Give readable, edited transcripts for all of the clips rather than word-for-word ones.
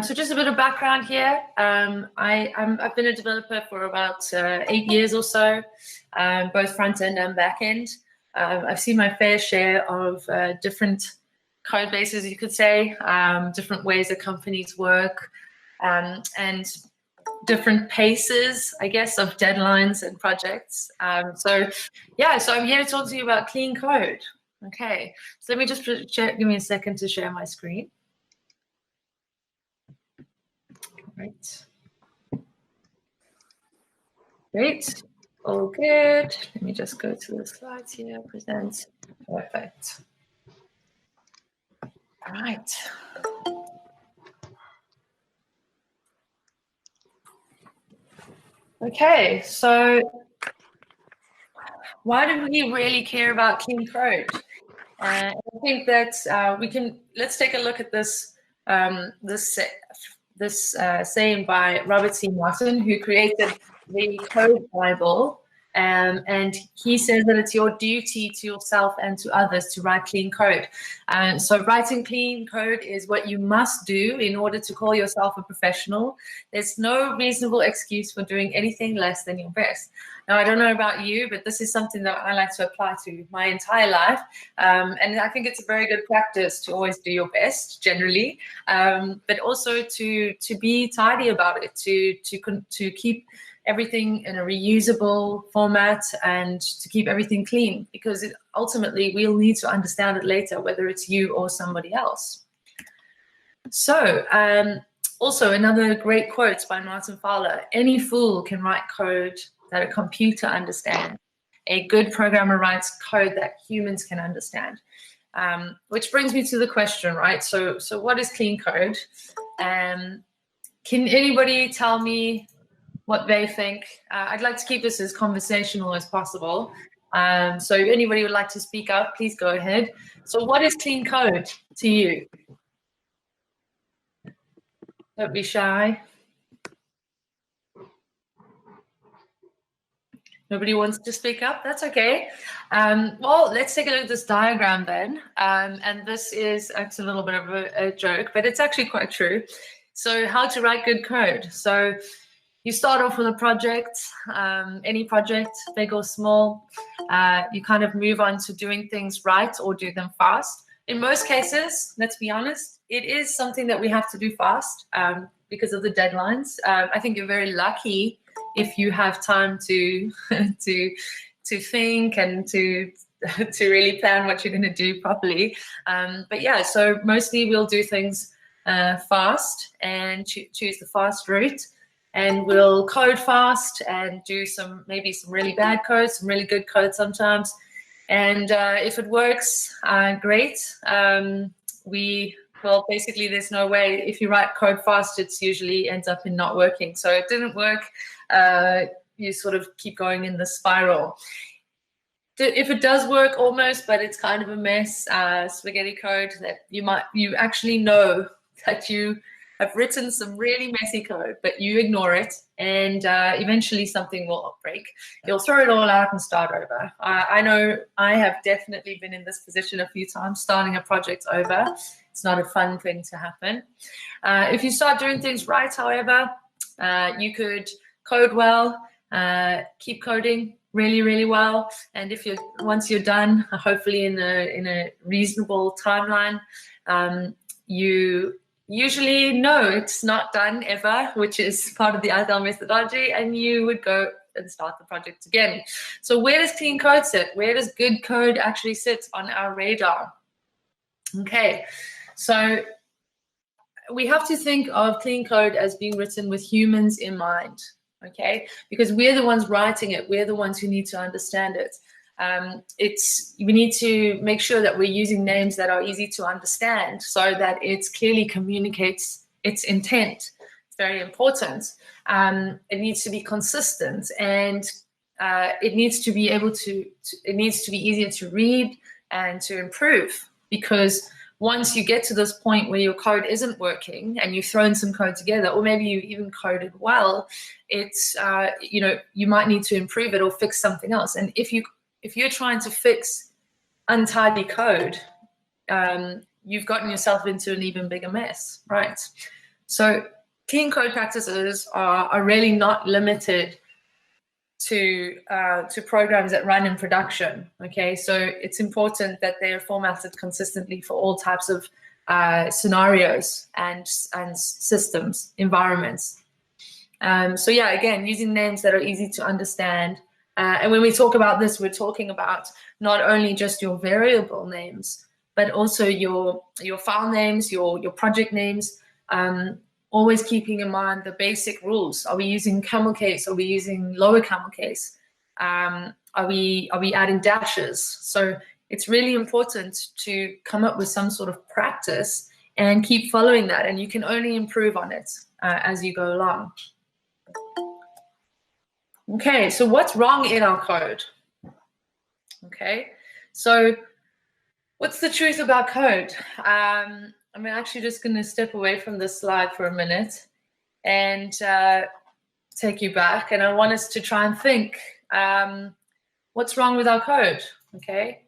So just a bit of background here. I've been a developer for about 8 years or so, both front end and back end. I've seen my fair share of different code bases, you could say, different ways that companies work, and different paces, I guess, of deadlines and projects. So I'm here to talk to you about clean code. Okay, so let me just give me a second to share my screen. Right. Great. All good. Let me just go to the slides here. Present. Perfect. All right. Okay, so why do we really care about clean code? I think that let's take a look at this saying by Robert C. Martin, who created the Code Bible. And he says that it's your duty to yourself and to others to write clean code. So writing clean code is what you must do in order to call yourself a professional. There's no reasonable excuse for doing anything less than your best. Now, I don't know about you, but this is something that I like to apply to my entire life. And I think it's a very good practice to always do your best, generally, but also to be tidy about it, to keep everything in a reusable format and to keep everything clean, because ultimately we'll need to understand it later, whether it's you or somebody else. So also another great quote by Martin Fowler: any fool can write code that a computer understands. A good programmer writes code that humans can understand. Which brings me to the question, right? So what is clean code? Can anybody tell me what they think? I'd like to keep this as conversational as possible. So if anybody would like to speak up, please go ahead. So what is clean code to you? Don't be shy. Nobody wants to speak up? That's okay. Well, let's take a look at this diagram then. And this is actually a little bit of a joke, but it's actually quite true. So how to write good code. So you start off with a project, any project, big or small. You kind of move on to doing things right or do them fast. In most cases, let's be honest, it is something that we have to do fast because of the deadlines. I think you're very lucky if you have time to think and to really plan what you're going to do properly. But yeah, so mostly we'll do things fast and choose the fast route. And we'll code fast and do maybe some really bad code, some really good code sometimes. And if it works, great. Well, basically, there's no way. If you write code fast, it usually ends up in not working. So it didn't work. You sort of keep going in the spiral. If it does work, almost, but it's kind of a mess, spaghetti code, that you actually know that you have written some really messy code, but you ignore it, and eventually something will break. You'll throw it all out and start over. I know I have definitely been in this position a few times, starting a project over. It's not a fun thing to happen. If you start doing things right, however, you could code well, keep coding really, really well, and once you're done, hopefully in a reasonable timeline, you usually know it's not done ever, which is part of the agile methodology, and you would go and start the project again. So where does clean code sit? Where does good code actually sit on our radar? Okay, so we have to think of clean code as being written with humans in mind, okay? Because we're the ones writing it. We're the ones who need to understand it. We need to make sure that we're using names that are easy to understand so that it clearly communicates its intent. It's very important. It needs to be consistent, and it needs to be easier to read and to improve, because once you get to this point where your code isn't working and you've thrown some code together, or maybe you even coded well, it's you might need to improve it or fix something else. And if you're trying to fix untidy code, you've gotten yourself into an even bigger mess, right? So clean code practices are really not limited to programs that run in production. Okay, so it's important that they are formatted consistently for all types of scenarios and systems, environments. So yeah, again, using names that are easy to understand. And when we talk about this, we're talking about not only just your variable names, but also your file names, your project names. Always keeping in mind the basic rules. Are we using camel case? Are we using lower camel case? Are we adding dashes? So it's really important to come up with some sort of practice and keep following that. And you can only improve on it as you go along. Okay, so what's wrong in our code? Okay, so what's the truth about code? I'm actually just going to step away from this slide for a minute and take you back. And I want us to try and think, what's wrong with our code? Okay,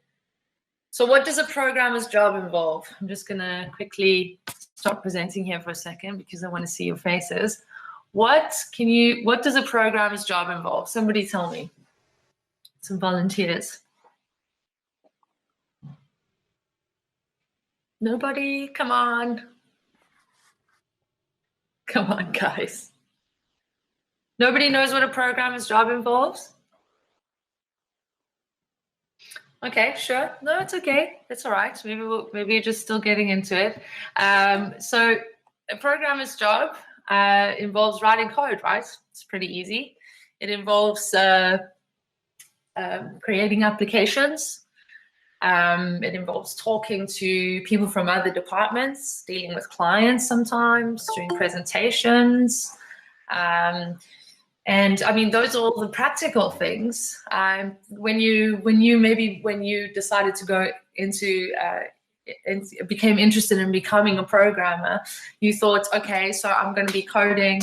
so what does a programmer's job involve? I'm just going to quickly stop presenting here for a second because I want to see your faces. What does a programmer's job involve? Somebody tell me. Some volunteers. Nobody? Come on. Come on, guys. Nobody knows what a programmer's job involves? Okay, sure. No, it's okay. It's all right. Maybe you're just still getting into it. So a programmer's job involves writing code, right? It's pretty easy. It involves creating applications. It involves talking to people from other departments, dealing with clients sometimes, doing presentations. And I mean, those are all the practical things. When you decided to go into became interested in becoming a programmer, you thought, okay, so I'm going to be coding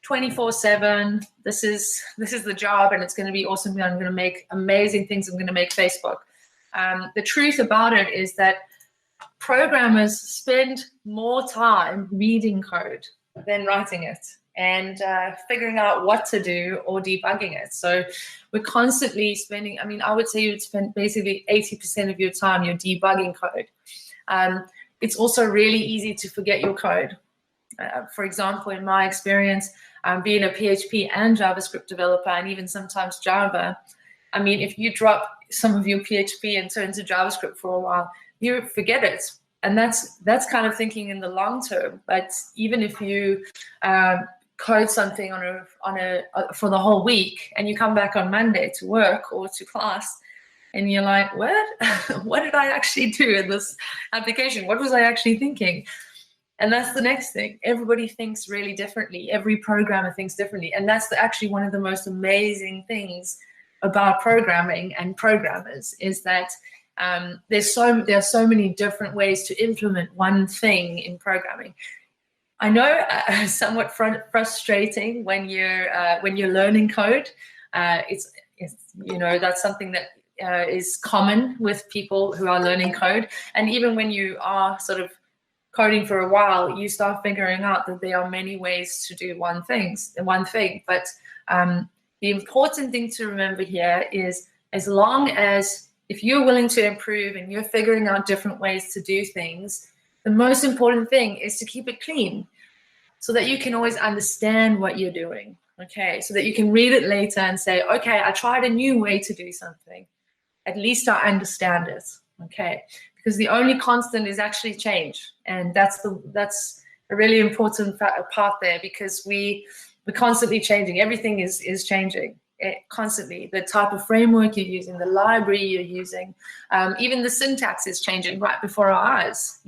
24/7. This is the job, and it's going to be awesome. I'm going to make amazing things. I'm going to make Facebook. The truth about it is that programmers spend more time reading code than writing it and figuring out what to do or debugging it. So we're constantly spending, I mean, I would say you would spend basically 80% of your time you're debugging code. It's also really easy to forget your code. For example, in my experience, being a PHP and JavaScript developer, and even sometimes Java, I mean, if you drop some of your PHP and turn to JavaScript for a while, you forget it. And that's kind of thinking in the long term. But even if you code something for the whole week and you come back on Monday to work or to class, and you're like, what did I actually do in this application? What was I actually thinking? And that's the next thing. Everybody thinks really differently. Every programmer thinks differently. And that's actually one of the most amazing things about programming and programmers is that there are so many different ways to implement one thing in programming. I know somewhat frustrating when you're learning code. It's that's something that is common with people who are learning code. And even when you are sort of coding for a while, you start figuring out that there are many ways to do one thing. But the important thing to remember here is, as long as if you're willing to improve and you're figuring out different ways to do things, the most important thing is to keep it clean so that you can always understand what you're doing, okay? So that you can read it later and say, okay, I tried a new way to do something. At least I understand it, okay? Because the only constant is actually change. And that's a really important part there, because we're constantly changing. Everything is changing constantly. The type of framework you're using, the library you're using, even the syntax is changing right before our eyes,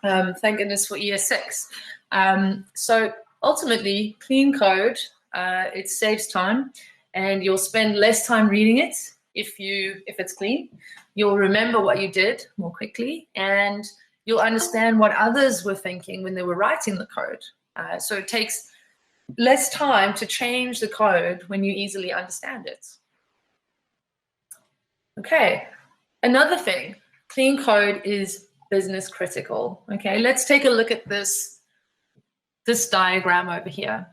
Thank goodness for ES6. So ultimately, clean code, it saves time, and you'll spend less time reading it if it's clean. You'll remember what you did more quickly, and you'll understand what others were thinking when they were writing the code. So it takes less time to change the code when you easily understand it. Okay, another thing, clean code is business critical. Okay, let's take a look at this this diagram over here.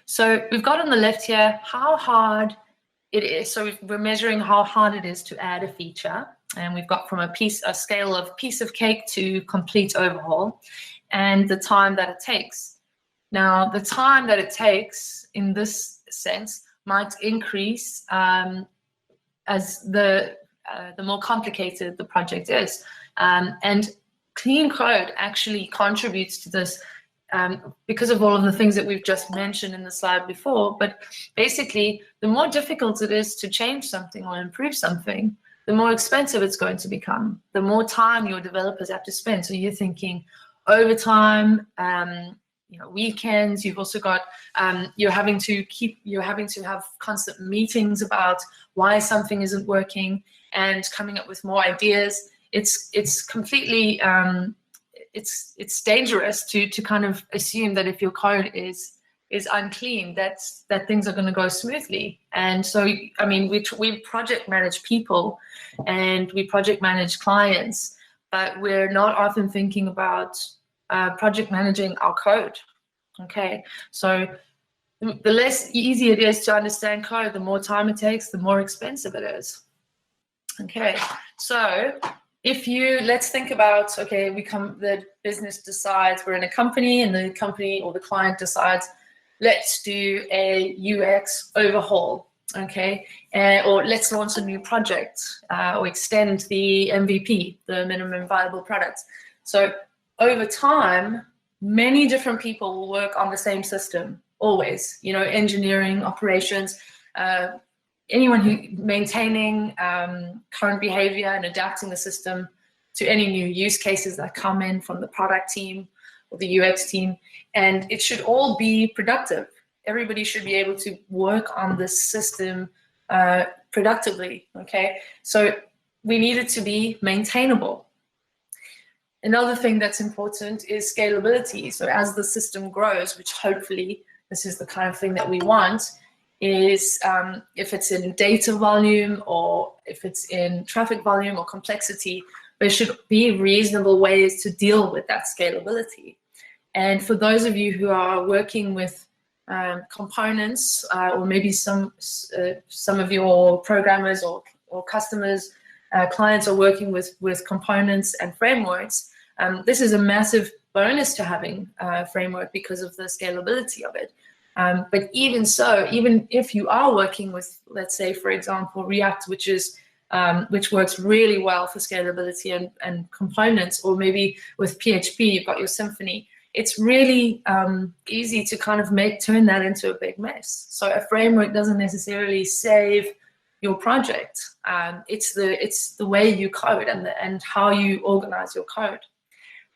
So we've got on the left here how hard it is. So we're measuring how hard it is to add a feature. And we've got from a scale of piece of cake to complete overhaul, and the time that it takes. Now, the time that it takes in this sense might increase as the more complicated the project is. And clean code actually contributes to this because of all of the things that we've just mentioned in the slide before. But basically, the more difficult it is to change something or improve something, the more expensive it's going to become, the more time your developers have to spend. So you're thinking overtime, weekends. You've also got you're having to have constant meetings about why something isn't working and coming up with more ideas. It's completely it's dangerous to kind of assume that if your code is unclean, that things are going to go smoothly. And so, I mean, we project manage people and we project manage clients, but we're not often thinking about project managing our code. Okay, so the less easy it is to understand code, the more time it takes, the more expensive it is. Okay, so let's think about, okay, the business decides, we're in a company, and the company or the client decides, let's do a UX overhaul, okay? Or let's launch a new project or extend the MVP, the minimum viable product. So over time, many different people will work on the same system, always, engineering, operations, anyone who maintaining current behavior and adapting the system to any new use cases that come in from the product team or the UX team. And it should all be productive. Everybody should be able to work on this system productively, okay? So we need it to be maintainable. Another thing that's important is scalability. So as the system grows, which hopefully this is the kind of thing that we want, is if it's in data volume or if it's in traffic volume or complexity, there should be reasonable ways to deal with that scalability. And for those of you who are working with components, or maybe some of your programmers or customers, clients are working with components and frameworks, this is a massive bonus to having a framework because of the scalability of it. But even so, even if you are working with, let's say, for example, React, which works really well for scalability and components, or maybe with PHP, you've got your Symfony, it's really easy to kind of turn that into a big mess. So a framework doesn't necessarily save your project. It's the way you code and how you organize your code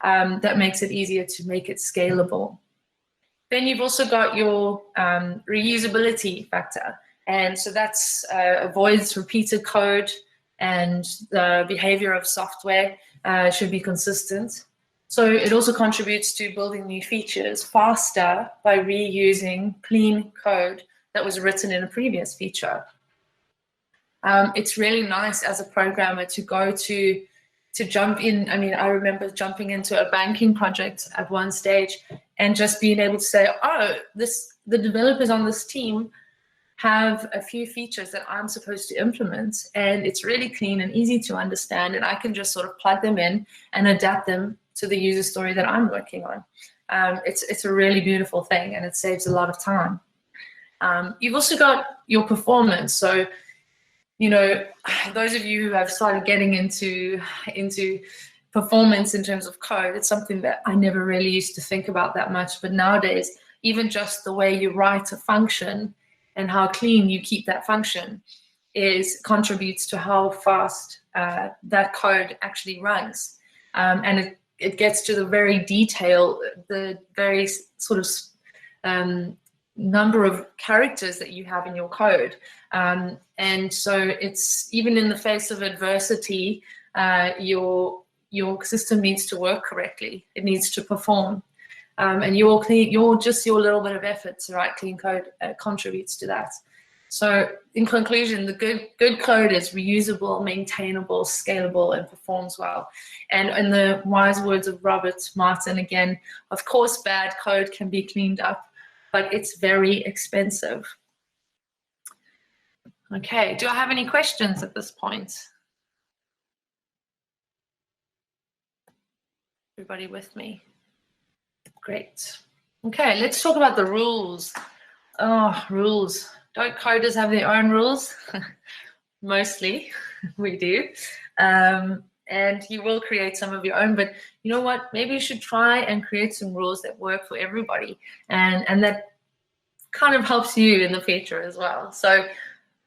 that makes it easier to make it scalable. Then you've also got your reusability factor. And so that's avoids repeated code, and the behavior of software should be consistent. So it also contributes to building new features faster by reusing clean code that was written in a previous feature. It's really nice as a programmer to go to jump in. I mean, I remember jumping into a banking project at one stage and just being able to say, oh, the developers on this team have a few features that I'm supposed to implement, and it's really clean and easy to understand, and I can just sort of plug them in and adapt them to the user story that I'm working on. It's a really beautiful thing, and it saves a lot of time. You've also got your performance. So, those of you who have started getting into performance in terms of code, it's something that I never really used to think about that much. But nowadays, even just the way you write a function and how clean you keep that function contributes to how fast that code actually runs. And it gets to the very detail, the very sort of number of characters that you have in your code. And so it's even in the face of adversity, your system needs to work correctly. It needs to perform. And your little bit of effort to write clean code contributes to that. So in conclusion, the good code is reusable, maintainable, scalable, and performs well. And in the wise words of Robert Martin, again, of course, bad code can be cleaned up, but it's very expensive. Okay, do I have any questions at this point? Everybody with me? Great. Okay, let's talk about the rules. Oh, rules. Don't coders have their own rules? Mostly, we do. And you will create some of your own, but you know what? Maybe you should try and create some rules that work for everybody, and that kind of helps you in the future as well. So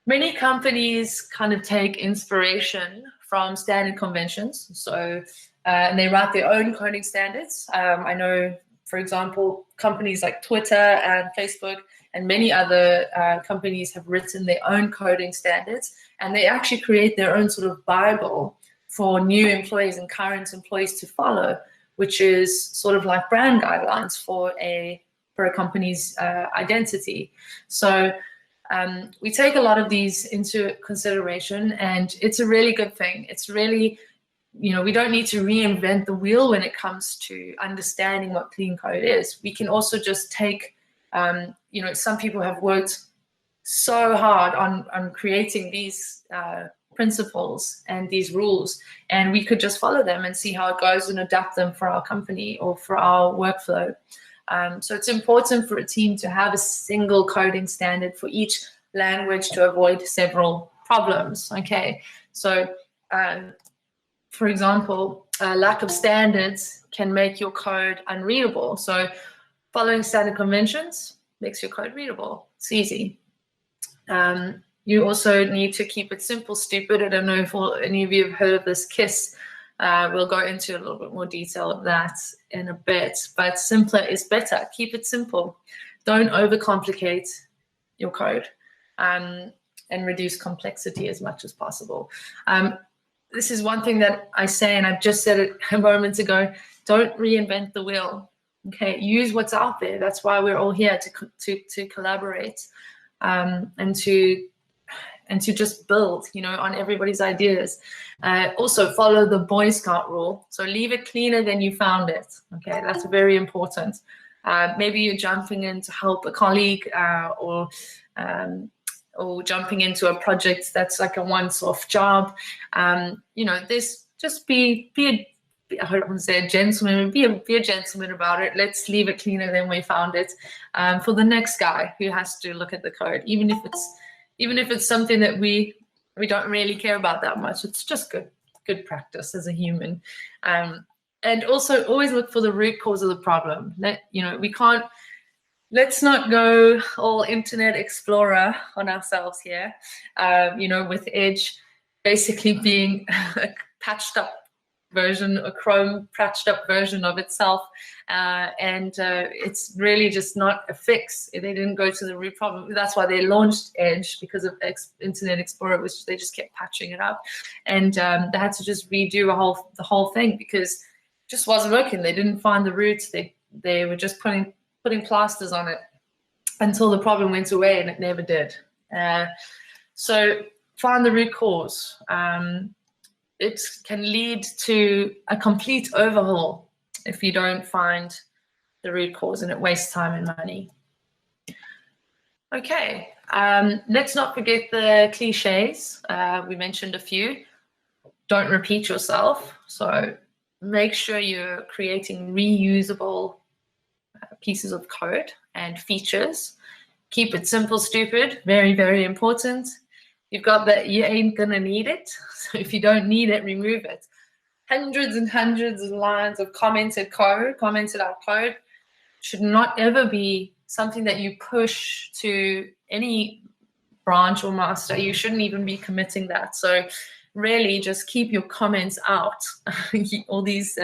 many companies kind of take inspiration from standard conventions. So and they write their own coding standards. I know, for example, companies like Twitter and Facebook and many other companies have written their own coding standards, and they actually create their own sort of Bible for new employees and current employees to follow, which is sort of like brand guidelines for a company's identity. So we take a lot of these into consideration, and it's a really good thing. It's really, you know, we don't need to reinvent the wheel when it comes to understanding what clean code is. We can also just take, you know, some people have worked so hard on creating these principles and these rules, and we could just follow them and see how it goes and adapt them for our company or for our workflow. So it's important for a team to have a single coding standard for each language to avoid several problems. Okay, so for example, lack of standards can make your code unreadable. So following standard conventions makes your code readable. It's easy. You also need to keep it simple, stupid. I don't know if any of you have heard of this KISS. We'll go into a little bit more detail of that in a bit, but simpler is better. Keep it simple. Don't overcomplicate your code, and reduce complexity as much as possible. This is one thing that I say, and I've just said it a moment ago, don't reinvent the wheel. Okay, use what's out there. That's why we're all here, to collaborate, and to just build, you know, on everybody's ideas. Also follow the Boy Scout rule. So leave it cleaner than you found it. Okay, that's very important. Maybe you're jumping in to help a colleague, or jumping into a project that's like a once-off job. You know, this just be I don't want to say a gentleman, be a gentleman about it. Let's leave it cleaner than we found it, for the next guy who has to look at the code, even if it's something that we don't really care about that much. It's just good practice as a human. And also always look for the root cause of the problem. You know, let's not go all Internet Explorer on ourselves here, you know, with Edge basically being a patched up version, a Chrome patched up version of itself. And it's really just not a fix. They didn't go to the root problem. That's why they launched Edge, because of Internet Explorer, which they just kept patching it up. And they had to just redo the whole thing because it just wasn't working. They didn't find the roots. They were just putting plasters on it until the problem went away, and it never did. So find the root cause. It can lead to a complete overhaul if you don't find the root cause, and it wastes time and money. Okay, let's not forget the cliches. We mentioned a few. Don't repeat yourself. So make sure you're creating reusable pieces of code and features. Keep it simple, stupid. Very, very important. You've got that you ain't gonna need it. So if you don't need it, remove it. Hundreds and hundreds of lines of commented out code should not ever be something that you push to any branch or master. You shouldn't even be committing that. So really just keep your comments out. All these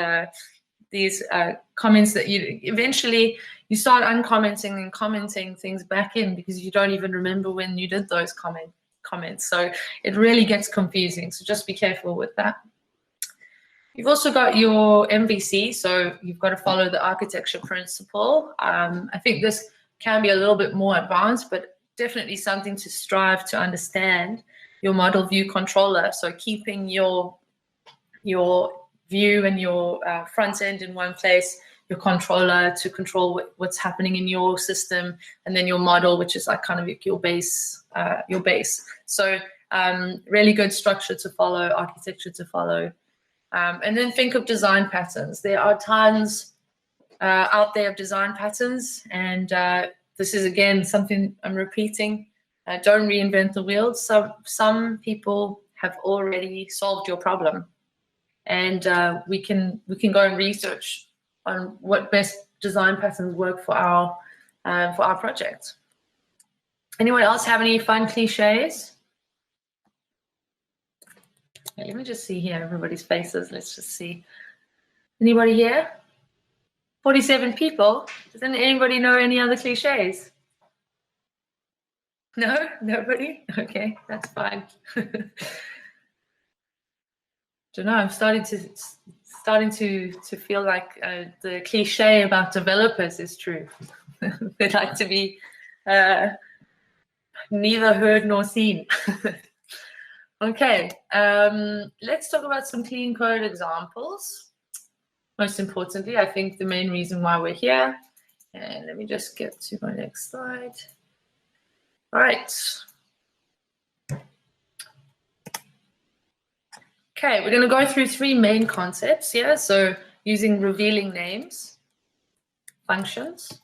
comments that eventually you start uncommenting and commenting things back in because you don't even remember when you did those comments. So it really gets confusing. So just be careful with that. You've also got your MVC, so you've got to follow the architecture principle. I think this can be a little bit more advanced, but definitely something to strive to understand your model view controller. So keeping your view and your front end in one place, your controller to control what's happening in your system, and then your model, which is like kind of your base. So really good structure to follow, architecture to follow. And then think of design patterns. There are tons out there of design patterns, and this is again something I'm repeating. Don't reinvent the wheel. Some people have already solved your problem, and we can go and research on what best design patterns work for our project. Anyone else have any fun cliches? Okay, let me just see here everybody's faces. Let's just see. Anybody here? 47 people. Doesn't anybody know any other cliches? No, nobody. Okay, that's fine. Don't know. I'm starting to feel like the cliche about developers is true. They like to be neither heard nor seen. Okay, let's talk about some clean code examples. Most importantly, I think the main reason why we're here. And let me just get to my next slide. All right. Okay, we're going to go through three main concepts here. So using revealing names, functions,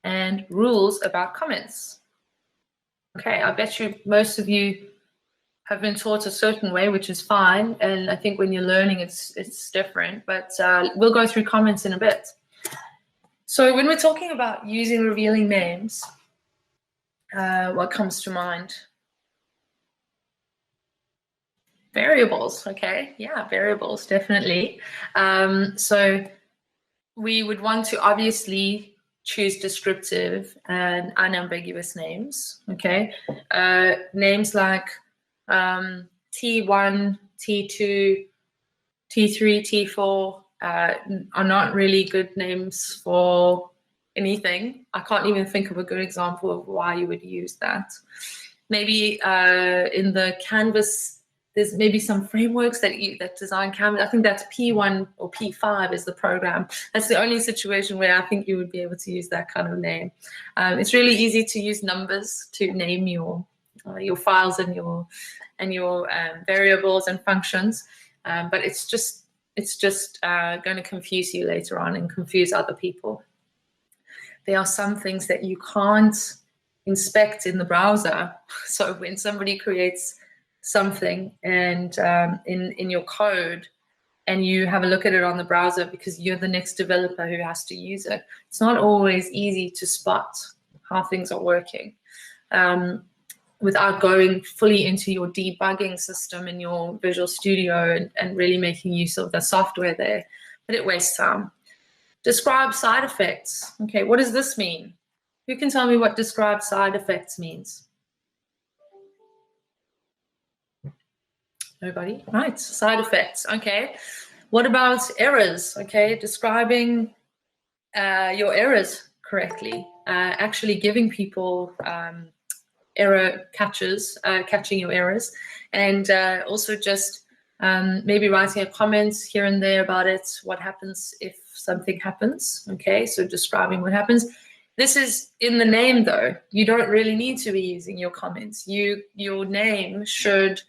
and rules about comments. Okay, I bet you most of you have been taught a certain way, which is fine. And I think when you're learning, it's different. But we'll go through comments in a bit. So when we're talking about using revealing names, what comes to mind? Variables, okay. Yeah, variables, definitely. So we would want to obviously choose descriptive and unambiguous names, okay? Names like T1, T2, T3, T4 are not really good names for anything. I can't even think of a good example of why you would use that. Maybe in the Canvas, there's maybe some frameworks that design Canvas. I think that's P1 or P5 is the program. That's the only situation where I think you would be able to use that kind of name. It's really easy to use numbers to name your files and your variables and functions, but it's just going to confuse you later on and confuse other people. There are some things that you can't inspect in the browser. So when somebody creates something and in your code and you have a look at it on the browser because you're the next developer who has to use it, it's not always easy to spot how things are working without going fully into your debugging system in your Visual Studio and really making use of the software there, but it wastes time. Describe side effects. Okay, what does this mean? Who can tell me what describe side effects means? Nobody? Right, side effects. Okay, what about errors? Okay, describing your errors correctly, actually giving people error catches, catching your errors, and also just maybe writing a comment here and there about it. What happens if something happens? Okay, so describing what happens. This is in the name though. You don't really need to be using your comments. Your name should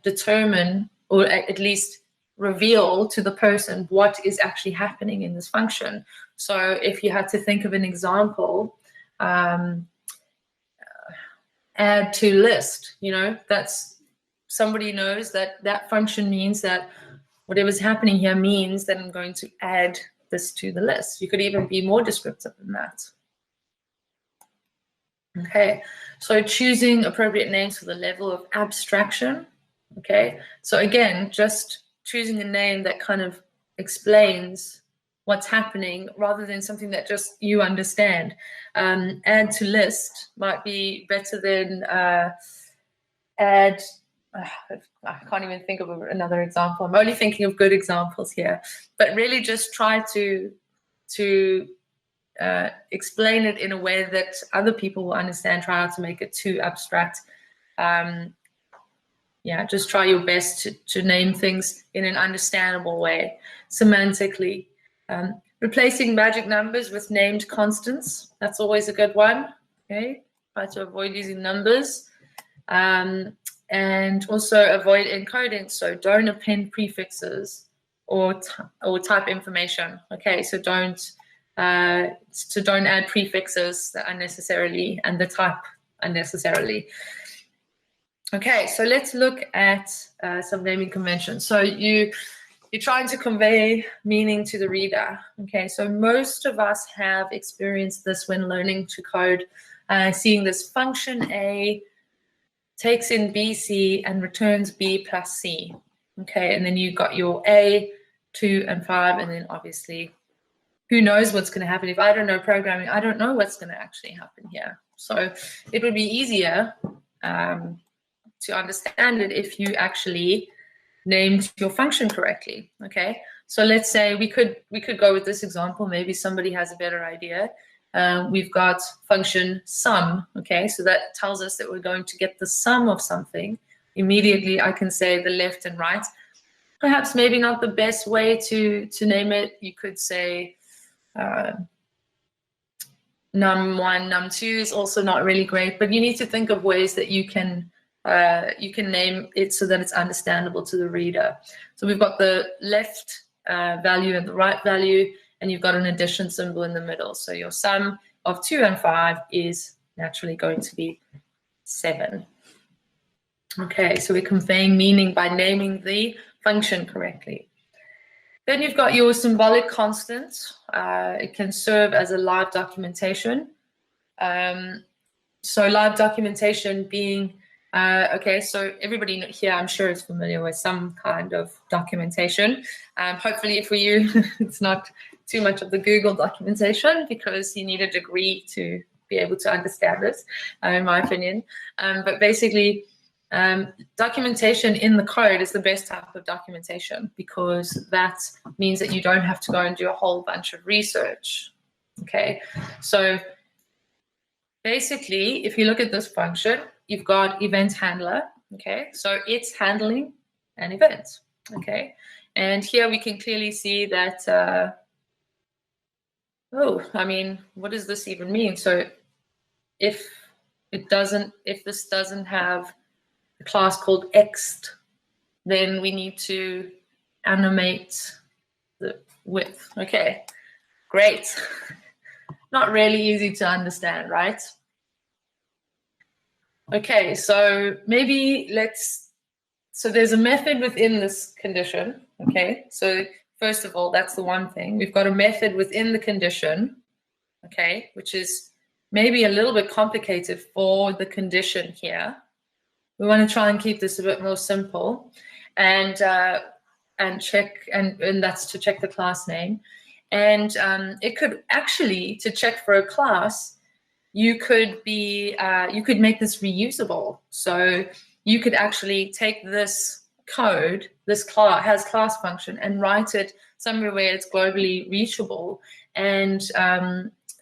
determine or at least reveal to the person what is actually happening in this function. So if you had to think of an example, add to list, that's somebody knows that function means that whatever's happening here means that I'm going to add this to the list. You could even be more descriptive than that. Okay, so choosing appropriate names for the level of abstraction. Okay, so again, just choosing a name that kind of explains what's happening rather than something that just you understand. Add to list might be better than add. I can't even think of another example. I'm only thinking of good examples here, but really just try to explain it in a way that other people will understand. Try not to make it too abstract. Yeah, just try your best to name things in an understandable way, semantically. Replacing magic numbers with named constants, that's always a good one. Okay, try to avoid using numbers. And also avoid encoding, so don't append prefixes or type information. Okay, so don't add prefixes unnecessarily and the type unnecessarily. Okay, so let's look at some naming conventions. So you're trying to convey meaning to the reader. Okay, so most of us have experienced this when learning to code, seeing this function A takes in BC and returns B plus C. Okay, and then you've got your A, 2, and 5, and then obviously, who knows what's going to happen. If I don't know programming, I don't know what's going to actually happen here. So it would be easier to understand it if you actually named your function correctly. Okay, so let's say we could go with this example. Maybe somebody has a better idea. We've got function sum. Okay, so that tells us that we're going to get the sum of something. Immediately I can say the left and right. Perhaps maybe not the best way to name it. You could say num1, num2 is also not really great, but you need to think of ways that you can name it so that it's understandable to the reader. So we've got the left value and the right value, and you've got an addition symbol in the middle. So your sum of 2 and 5 is naturally going to be 7. Okay, so we're conveying meaning by naming the function correctly. Then you've got your symbolic constant. It can serve as a live documentation. So live documentation being, okay, so everybody here I'm sure is familiar with some kind of documentation. Hopefully for you, it's not too much of the Google documentation because you need a degree to be able to understand this, in my opinion. But basically, documentation in the code is the best type of documentation because that means that you don't have to go and do a whole bunch of research. Okay, so basically, if you look at this function, you've got event handler. Okay, so it's handling an event. Okay, and here we can clearly see that. Oh, I mean, what does this even mean? So if this doesn't have a class called ext, then we need to animate the width. Okay, great. Not really easy to understand, right? Okay, so maybe so there's a method within this condition. Okay, so first of all, that's the one thing. We've got a method within the condition, okay, which is maybe a little bit complicated for the condition here. We want to try and keep this a bit more simple, and check, and that's to check the class name. And it could actually, to check for a class, you could make this reusable. So you could actually take this code, this class function, and write it somewhere where it's globally reachable, and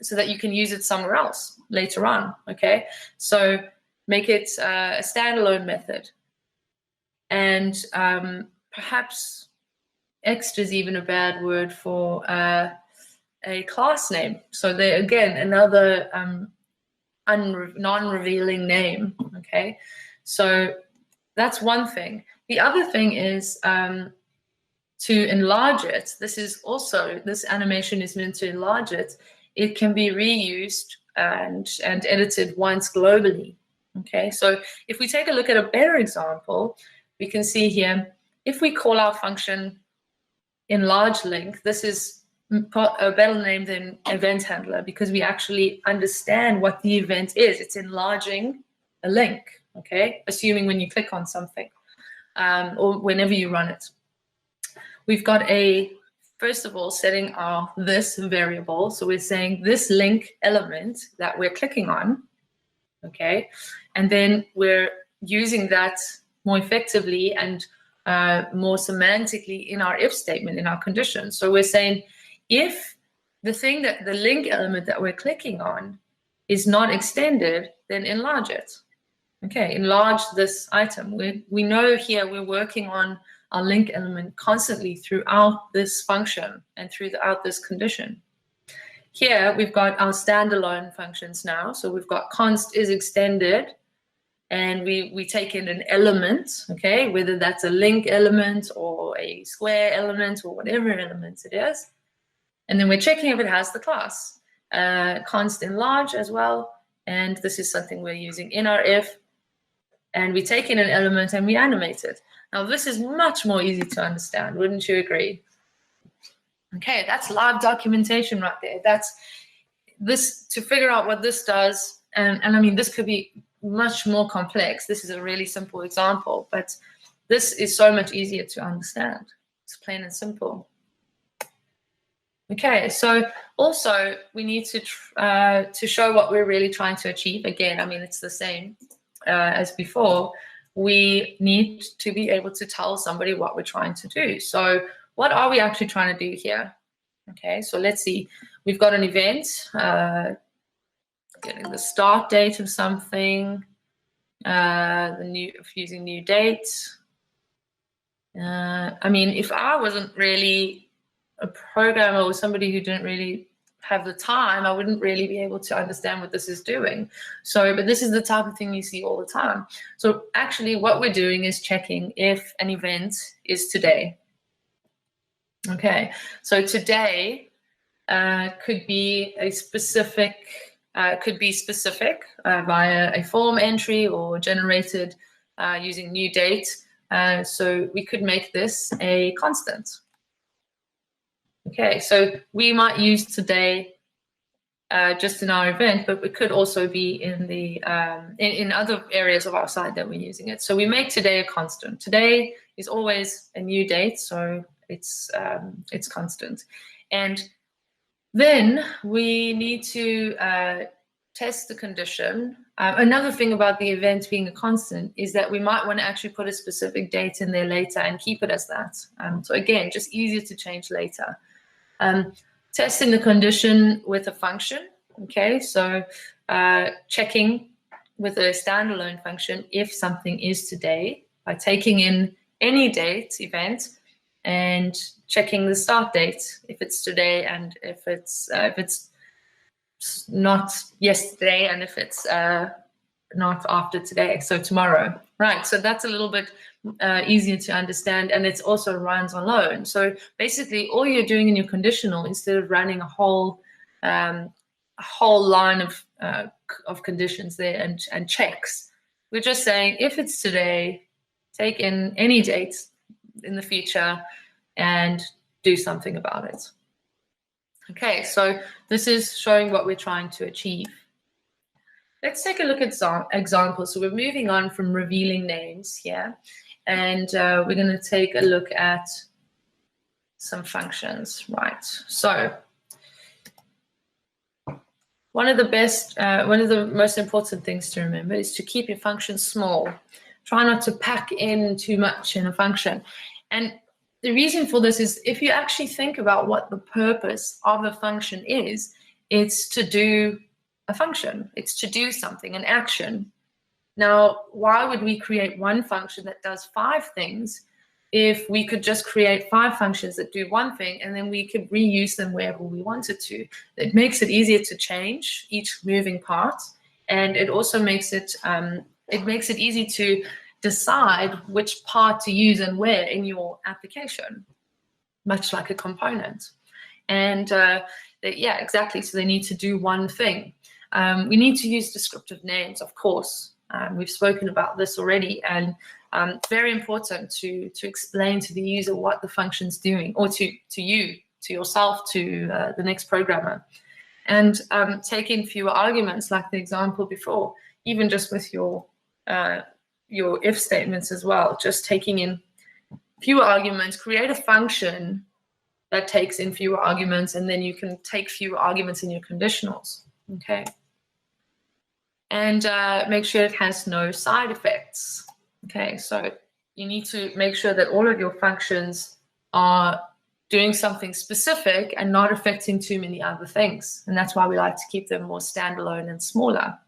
so that you can use it somewhere else later on. Okay, so make it a standalone method, and perhaps ext is even a bad word for a class name. So there again, another non-revealing name. Okay, so that's one thing. The other thing is to enlarge it. This animation is meant to enlarge it. It can be reused and edited once globally. Okay, so if we take a look at a better example, we can see here, if we call our function enlarge link, this is a better name than event handler because we actually understand what the event is. It's enlarging a link, okay, assuming when you click on something or whenever you run it. We've got first of all, setting our this variable. So we're saying this link element that we're clicking on, okay, and then we're using that more effectively and more semantically in our if statement, in our condition. So we're saying if the link element that we're clicking on is not extended, then enlarge it. Okay, enlarge this item. We know here we're working on our link element constantly throughout this function and throughout this condition. Here we've got our standalone functions now. So we've got const is extended, and we take in an element, okay, whether that's a link element or a square element or whatever element it is. And then we're checking if it has the class. Const enlarge as well. And this is something we're using in our if. And we take in an element and we animate it. Now this is much more easy to understand, wouldn't you agree? Okay, that's live documentation right there. That's this to figure out what this does. And I mean, this could be much more complex. This is a really simple example, but this is so much easier to understand. It's plain and simple. Okay, so also we need to show what we're really trying to achieve. Again, I mean, it's the same as before. We need to be able to tell somebody what we're trying to do. So what are we actually trying to do here? Okay, so let's see. We've got an event, getting the start date of something, using new dates. I mean, if I wasn't really a programmer or somebody who didn't really have the time, I wouldn't really be able to understand what this is doing. So, but this is the type of thing you see all the time. So actually what we're doing is checking if an event is today. Okay, so today could be a specific, via a form entry or generated using new date. So we could make this a constant. Okay, so we might use today just in our event, but it could also be in the in other areas of our site that we're using it. So we make today a constant. Today is always a new date, so it's constant. And then we need to test the condition. Another thing about the event being a constant is that we might want to actually put a specific date in there later and keep it as that. So again, just easier to change later. Testing the condition with a function. Okay, so checking with a standalone function if something is today by taking in any date event and checking the start date if it's today, and if it's not yesterday, and if it's not after today, so tomorrow. Right, so that's a little bit easier to understand, and it also runs alone. So basically all you're doing in your conditional, instead of running a whole line of conditions there and checks, we're just saying if it's today, take in any date in the future and do something about it. Okay, so this is showing what we're trying to achieve. Let's take a look at some examples. So we're moving on from revealing names here, and we're going to take a look at some functions. Right, so one of the most important things to remember is to keep your function small. Try not to pack in too much in a function. And the reason for this is if you actually think about what the purpose of a function is, it's to do a function. It's to do something, an action. Now, why would we create one function that does 5 things if we could just create 5 functions that do one thing and then we could reuse them wherever we wanted to? It makes it easier to change each moving part, and it also makes it easy to decide which part to use and where in your application, much like a component. And yeah, exactly. So they need to do one thing. We need to use descriptive names, of course. We've spoken about this already, and very important to explain to the user what the function's doing, or to yourself, to the next programmer. And take in fewer arguments, like the example before, even just with your if statements as well, just taking in fewer arguments. Create a function that takes in fewer arguments, and then you can take fewer arguments in your conditionals. Okay, and make sure it has no side effects. Okay, so you need to make sure that all of your functions are doing something specific and not affecting too many other things. And that's why we like to keep them more standalone and smaller.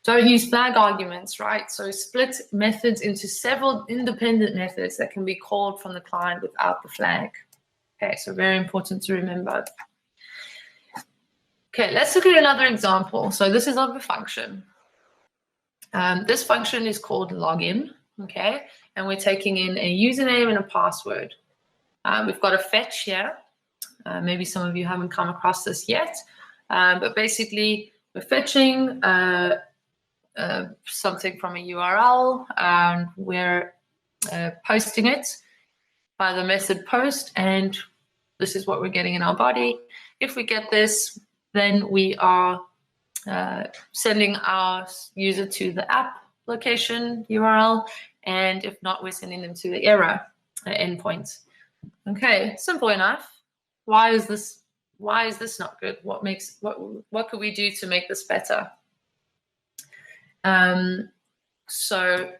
Don't use flag arguments, right? So split methods into several independent methods that can be called from the client without the flag. Okay, so very important to remember. Okay, let's look at another example. So this is of a function. This function is called login, okay? And we're taking in a username and a password. We've got a fetch here. Maybe some of you haven't come across this yet, but basically we're fetching something from a URL, and we're posting it by the method post, and this is what we're getting in our body. If we get this, then we are sending our user to the app location URL, and if not, we're sending them to the error endpoint. Okay, simple enough. Why is this not good? What could we do to make this better? So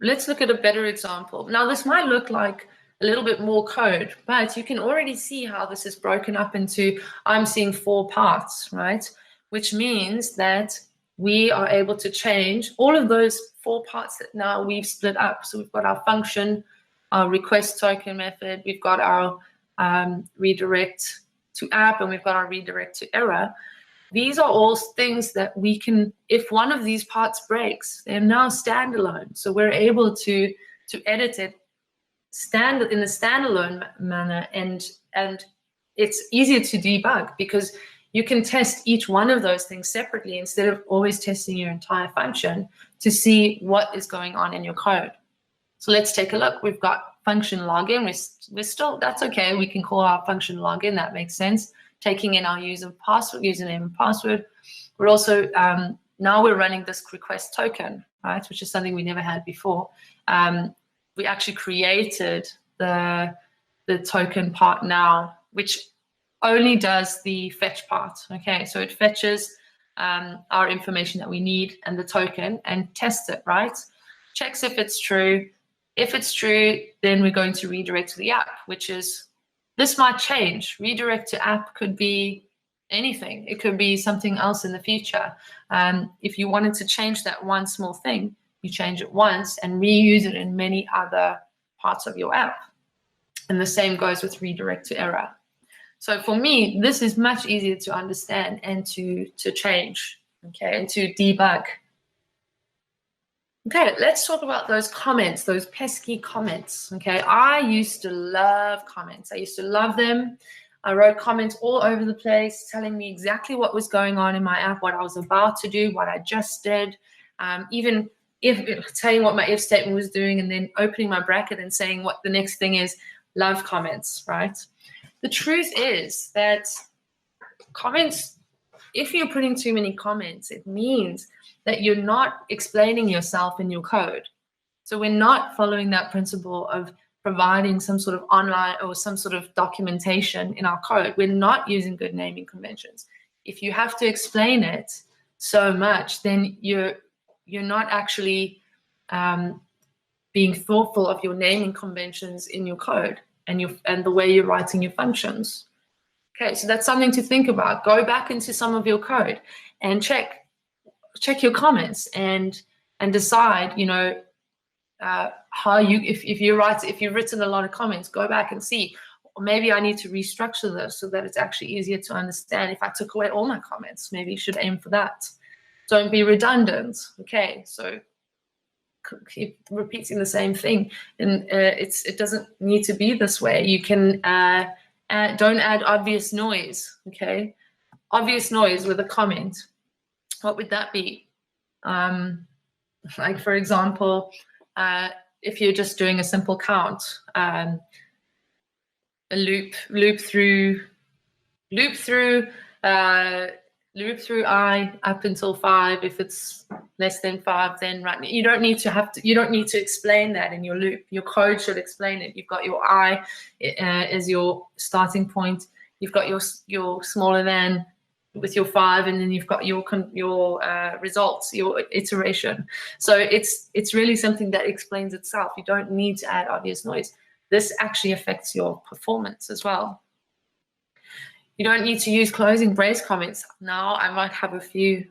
let's look at a better example. Now, this might look like a little bit more code, but you can already see how this is broken up into, I'm seeing 4 parts, right? Which means that we are able to change all of those 4 parts that now we've split up. So we've got our function, our request token method, we've got our redirect to app, and we've got our redirect to error. These are all things that we can, if one of these parts breaks, they're now standalone. So we're able to edit it in a standalone manner, and it's easier to debug because you can test each one of those things separately instead of always testing your entire function to see what is going on in your code. So let's take a look. We've got function login. We're still, that's okay. We can call our function login. That makes sense. Taking in our username and password. We're also, now we're running this request token, right? Which is something we never had before. We actually created the token part now, which only does the fetch part. Okay, so it fetches our information that we need and the token and tests it, right? Checks if it's true. If it's true, then we're going to redirect to the app, which is, this might change. Redirect to app could be anything. It could be something else in the future. If you wanted to change that one small thing, you change it once and reuse it in many other parts of your app. And the same goes with redirect to error. So for me, this is much easier to understand and to change, okay, and to debug. Okay, let's talk about those comments, those pesky comments, okay? I used to love comments. I used to love them. I wrote comments all over the place telling me exactly what was going on in my app, what I was about to do, what I just did, even telling what my if statement was doing, and then opening my bracket and saying what the next thing is. Love comments, right? The truth is that comments, if you're putting too many comments, it means that you're not explaining yourself in your code. So we're not following that principle of providing some sort of online or some sort of documentation in our code. We're not using good naming conventions. If you have to explain it so much, then you're not actually being thoughtful of your naming conventions in your code and the way you're writing your functions. Okay, so that's something to think about. Go back into some of your code and check your comments and decide, you know, how if you've written a lot of comments, go back and see, maybe I need to restructure this so that it's actually easier to understand. If I took away all my comments, maybe you should aim for that. Don't be redundant. Okay, so keep repeating the same thing, and it doesn't need to be this way. You can don't add obvious noise. Okay, obvious noise with a comment. What would that be? Like, for example, if you're just doing a simple count, a loop through I up until 5. If it's less than 5, then right. You don't need to explain that in your loop. Your code should explain it. You've got your I as your starting point. You've got your smaller than, with your 5, and then you've got your results, your iteration. So it's really something that explains itself. You don't need to add obvious noise. This actually affects your performance as well. You don't need to use closing brace comments. Now I might have a few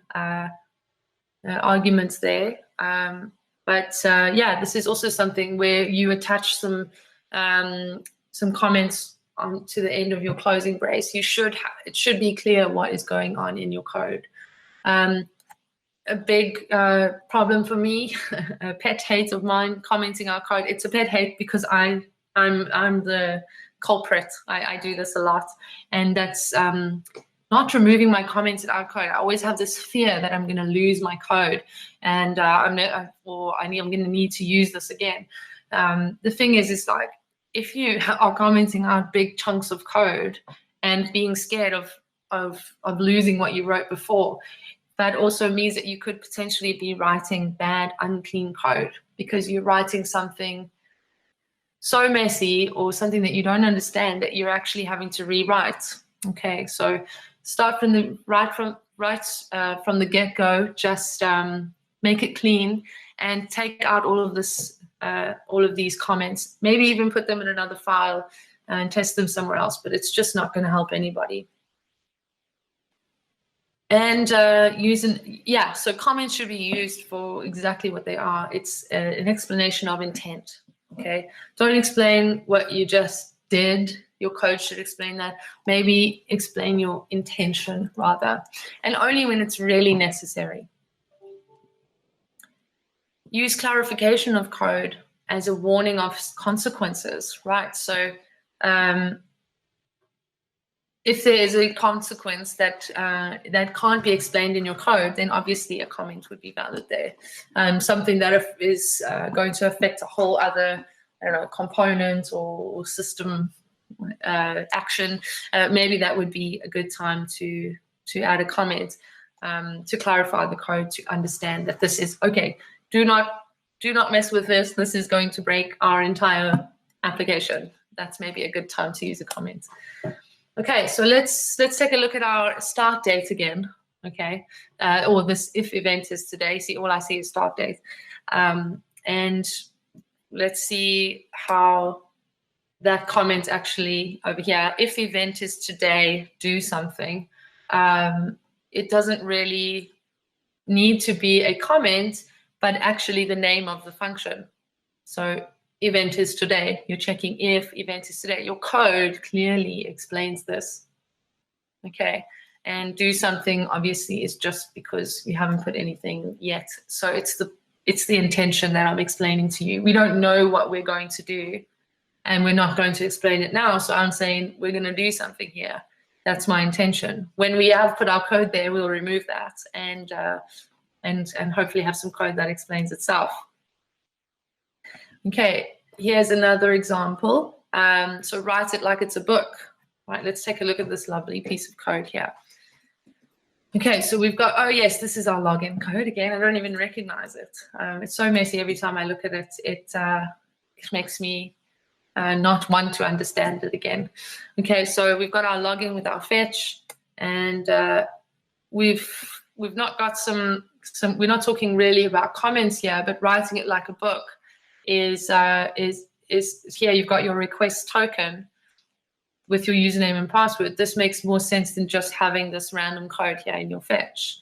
arguments there, but yeah, this is also something where you attach some comments to the end of your closing brace. It should be clear what is going on in your code. A big problem for me, a pet hate of mine, commenting our code. It's a pet hate because I'm the culprit. I do this a lot, and that's not removing my comments in our code. I always have this fear that I'm going to lose my code, and I'm going to need to use this again. The thing is like, if you are commenting out big chunks of code and being scared of losing what you wrote before, that also means that you could potentially be writing bad, unclean code, because you're writing something so messy or something that you don't understand that you're actually having to rewrite. Okay, so start from the from the get-go. Just make it clean and take out all of this. All of these comments, maybe even put them in another file and test them somewhere else, but it's just not going to help anybody. And so comments should be used for exactly what they are. It's an explanation of intent, okay? Don't explain what you just did. Your code should explain that. Maybe explain your intention rather, and only when it's really necessary. Use clarification of code as a warning of consequences, right? So if there is a consequence that can't be explained in your code, then obviously a comment would be valid there. Something that is going to affect a whole other, I don't know, component or system action, maybe that would be a good time to add a comment to clarify the code, to understand that this is okay. Do not mess with this. This is going to break our entire application. That's maybe a good time to use a comment. Okay, so let's take a look at our start date again. Okay, or this if event is today. See, all I see is start date, and let's see how that comment actually over here. If event is today, do something. It doesn't really need to be a comment, but actually the name of the function. So event is today, you're checking if event is today. Your code clearly explains this. Okay, and do something obviously is just because you haven't put anything yet. So it's the intention that I'm explaining to you. We don't know what we're going to do, and we're not going to explain it now. So I'm saying we're going to do something here. That's my intention. When we have put our code there, we'll remove that and hopefully have some code that explains itself. Okay, here's another example. So write it like it's a book. Right, let's take a look at this lovely piece of code here. Okay, so we've got, oh yes, this is our login code again. I don't even recognize it. It's so messy every time I look at it. It makes me not want to understand it again. Okay, so we've got our login with our fetch, and we've not got some, we're not talking really about comments here, but writing it like a book is here. You've got your request token with your username and password. This makes more sense than just having this random code here in your fetch.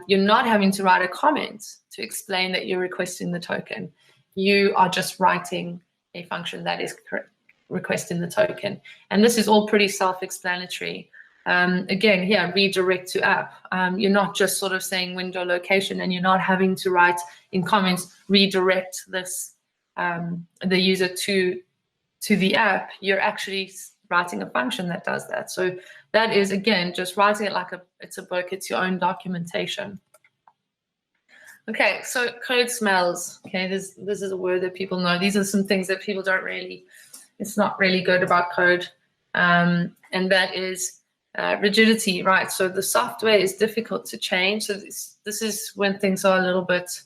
You're not having to write a comment to explain that you're requesting the token. You are just writing a function that is requesting the token. And this is all pretty self-explanatory. Again, here, redirect to app. You're not just sort of saying window location, and you're not having to write in comments, redirect this, the user to the app. You're actually writing a function that does that. So that is, again, just writing it like it's a book. It's your own documentation. Okay, so code smells. Okay, this is a word that people know. These are some things that people don't really, it's not really good about code. And that is rigidity, right? So the software is difficult to change. So this is when things are a little bit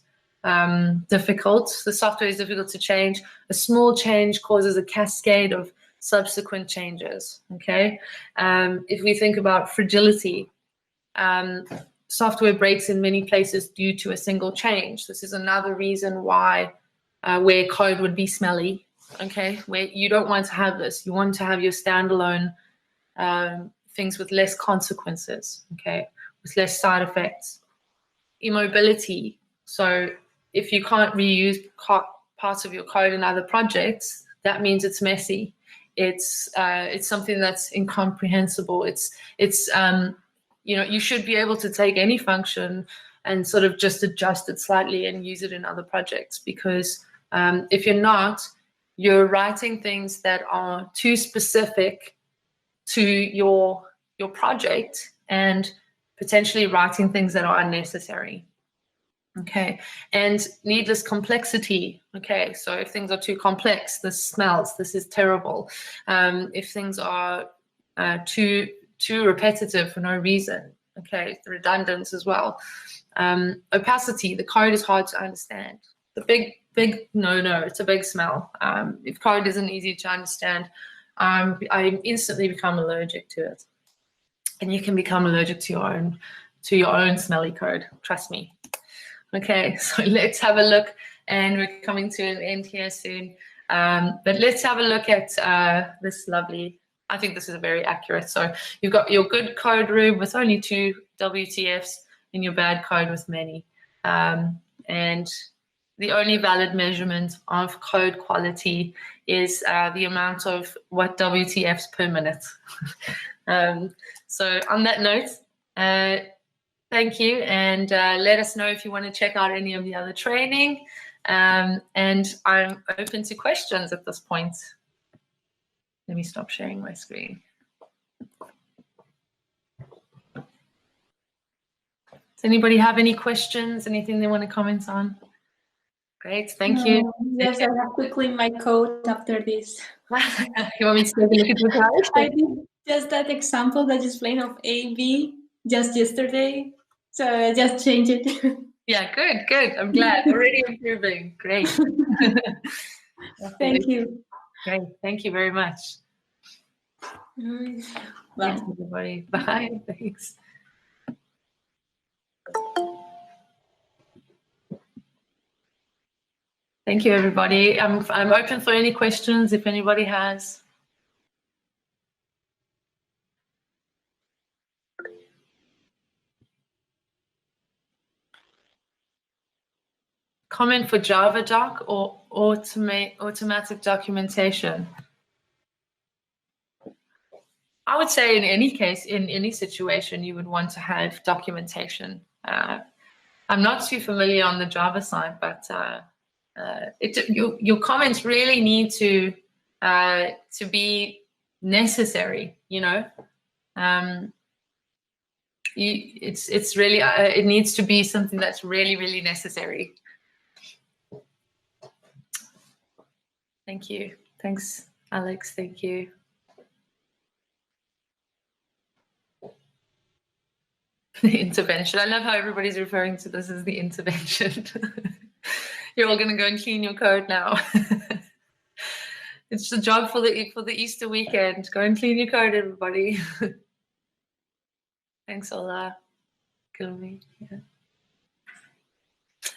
difficult. The software is difficult to change. A small change causes a cascade of subsequent changes, okay? If we think about fragility, software breaks in many places due to a single change. This is another reason why where code would be smelly, okay? Where you don't want to have this. You want to have your standalone things with less consequences, okay? With less side effects. Immobility. So if you can't reuse parts of your code in other projects, that means it's messy. It's something that's incomprehensible. It's you know, you should be able to take any function and sort of just adjust it slightly and use it in other projects, because if you're not, you're writing things that are too specific to your project and potentially writing things that are unnecessary. Okay, and needless complexity. Okay, so if things are too complex, this smells. This is terrible. If things are too repetitive for no reason, okay, redundant as well. Opacity. The code is hard to understand. The big no. It's a big smell. If code isn't easy to understand, I instantly become allergic to it, and you can become allergic to your own smelly code. Trust me. Okay, so let's have a look, and we're coming to an end here soon. But let's have a look at this lovely, I think this is very accurate. So you've got your good code room with only 2 WTFs and your bad code with many. And the only valid measurement of code quality is the amount of what WTFs per minute. So on that note, thank you, and let us know if you want to check out any of the other training. And I'm open to questions at this point. Let me stop sharing my screen. Does anybody have any questions, anything they want to comment on? Great, thank you. Yes, I have to clean my code after this. You want me to take a look at your code? I did just that example that is plain of A, B just yesterday. So I just changed it. Yeah, good. I'm glad. Already improving. Great. Thank you. Great. Thank you very much. Bye. Thanks, everybody. Bye. Thanks. Thank you, everybody. I'm open for any questions if anybody has. Comment for Java doc or automatic documentation. I would say in any case, in any situation, you would want to have documentation. I'm not too familiar on the Java side, but your comments really need to be necessary. You know, it's really it needs to be something that's really necessary. Thank you. Thanks, Alex. Thank you. The intervention. I love how everybody's referring to this as the intervention. You're all going to go and clean your code now. It's the job for the Easter weekend. Go and clean your code, everybody. Thanks, Ola. Yeah.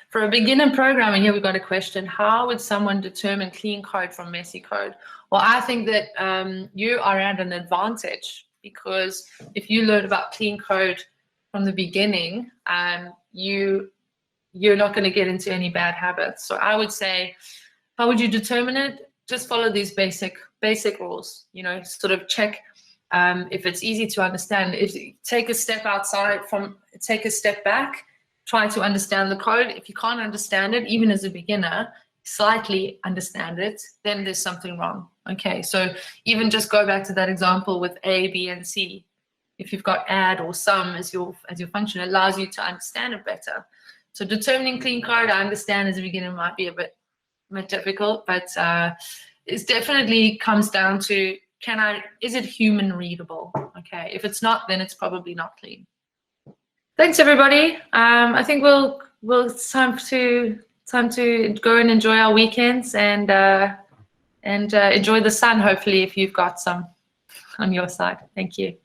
For a beginner programmer, here we've got a question. How would someone determine clean code from messy code? Well, I think that you are at an advantage, because if you learn about clean code from the beginning, you're not going to get into any bad habits. So I would say, how would you determine it? Just follow these basic rules. You know, sort of check if it's easy to understand. If you take a step back, try to understand the code. If you can't understand it, even as a beginner, slightly understand it, then there's something wrong. Okay, so even just go back to that example with A, B, and C. If you've got add or sum as your function, it allows you to understand it better. So determining clean code, I understand as a beginner might be a bit difficult, but it definitely comes down to, is it human readable? Okay, if it's not, then it's probably not clean. Thanks, everybody. I think it's time to go and enjoy our weekends and enjoy the sun, hopefully, if you've got some on your side. Thank you.